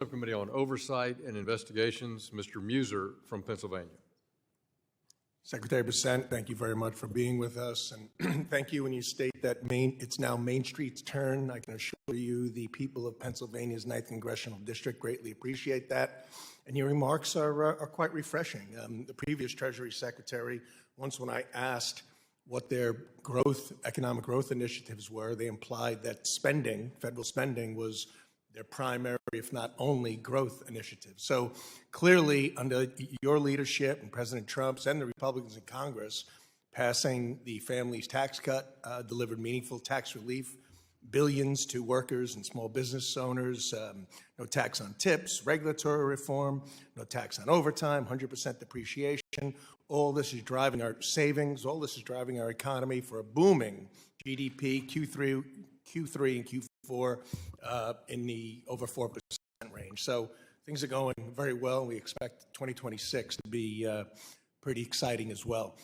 Subcommittee on Oversight and Investigations, Mr. Meuser from Pennsylvania. Secretary Bessent, thank you very much for being with us, and thank you when you state that it's now Main Street's turn. I can assure you the people of Pennsylvania's 9th Congressional District greatly appreciate that, and your remarks are quite refreshing. The previous Treasury Secretary, once when I asked what their economic growth initiatives were, they implied that federal spending was their primary, if not only, growth initiative. So clearly, under your leadership and President Trump's and the Republicans in Congress, passing the family's tax cut delivered meaningful tax relief, billions to workers and small business owners, no tax on tips, regulatory reform, no tax on overtime, 100% depreciation. All this is driving our savings. All this is driving our economy for a booming GDP Q3 and Q4 in the over 4% range. So things are going very well, and we expect 2026 to be pretty exciting as well.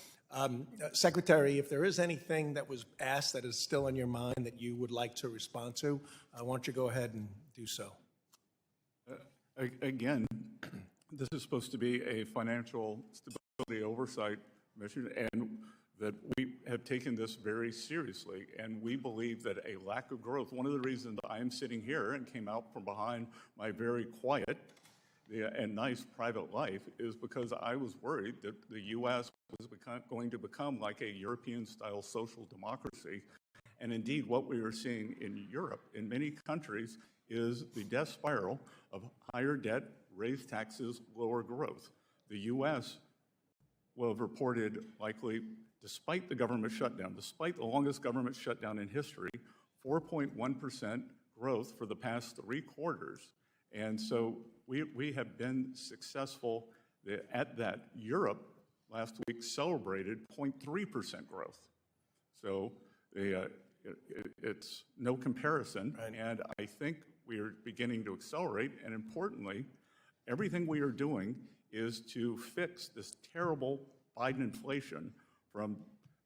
Secretary, if there is anything that was asked that is still on your mind that you would like to respond to, why don't you go ahead and do so? Again, this is supposed to be a financial stability oversight mission, and that we have taken this very seriously, and we believe that a lack of growth, one of the reasons I am sitting here and came out from behind my very quiet and nice private life is because I was worried that the U.S. was going to become like a European-style social democracy. And indeed, what we are seeing in Europe, in many countries, is the death spiral of higher debt, raised taxes, lower growth. The U.S. will have reported likely, despite the government shutdown, despite the longest government shutdown in history, 4.1% growth for the past 3 quarters. And so we have been successful at that. Europe last week celebrated 0.3% growth. So it's no comparison. Right. And I think we are beginning to accelerate. And importantly, everything we are doing is to fix this terrible Biden inflation from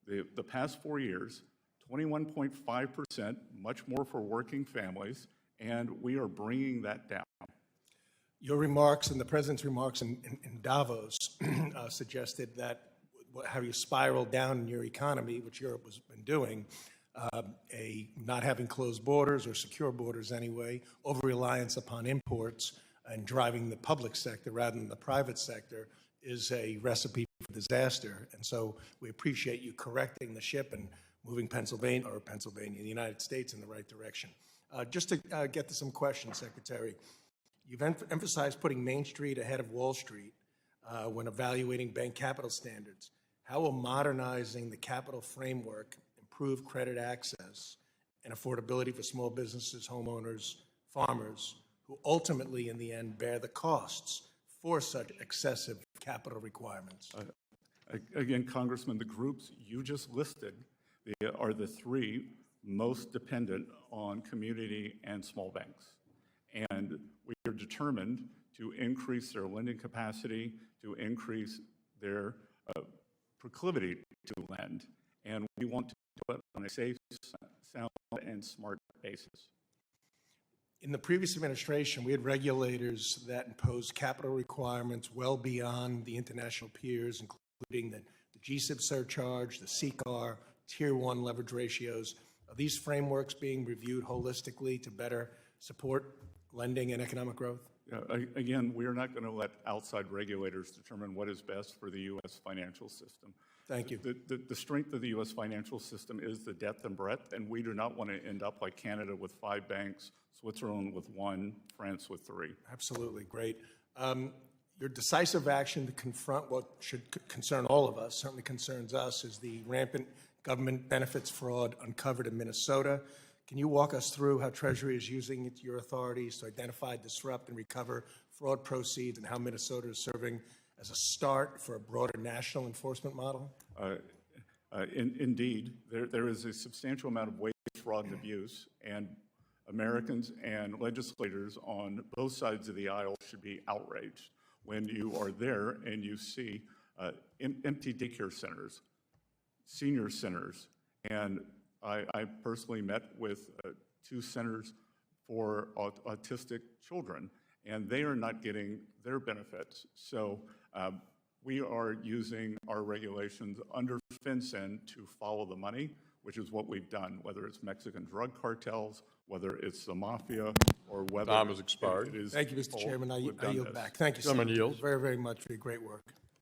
the past 4 years, 21.5%, much more for working families, and we are bringing that down. Your remarks and the President's remarks in Davos suggested that how you spiral down in your economy, which Europe has been doing, not having closed borders or secure borders anyway, over-reliance upon imports and driving the public sector rather than the private sector is a recipe for disaster. And so we appreciate you correcting the ship and moving the United States in the right direction. Just to get to some questions, Secretary, you've emphasized putting Main Street ahead of Wall Street when evaluating bank capital standards. How will modernizing the capital framework improve credit access and affordability for small businesses, homeowners, farmers, who ultimately, in the end, bear the costs for such excessive capital requirements? Again, Congressman, the groups you just listed are the 3 most dependent on community and small banks. And we are determined to increase their lending capacity, to increase their proclivity to lend. And we want to do it on a safe, sound, and smart basis. In the previous administration, we had regulators that imposed capital requirements well beyond the international peers, including the GSIB surcharge, the CCAR, Tier 1 leverage ratios. Are these frameworks being reviewed holistically to better support lending and economic growth? Again, we are not going to let outside regulators determine what is best for the U.S. financial system. Thank you. The strength of the U.S. financial system is the depth and breadth, and we do not want to end up like Canada with 5 banks, Switzerland with 1, France with 3. Absolutely, great. Your decisive action to confront what should concern all of us, certainly concerns us, is the rampant government benefits fraud uncovered in Minnesota. Can you walk us through how Treasury is using your authorities to identify, disrupt, and recover fraud proceeds, and how Minnesota is serving as a start for a broader national enforcement model? Indeed, there is a substantial amount of waste, fraud, and abuse, and Americans and legislators on both sides of the aisle should be outraged when you are there and you see empty daycare centers, senior centers, and I personally met with 2 centers for autistic children, and they are not getting their benefits. So we are using our regulations under FinCEN to follow the money, which is what we've done, whether it's Mexican drug cartels, whether it's the mafia, or whether Time has expired. it is Thank you, Mr. people Chairman. I who have done yield this. back. Thank you, sir. Gentleman yields. Very, very much for your great work.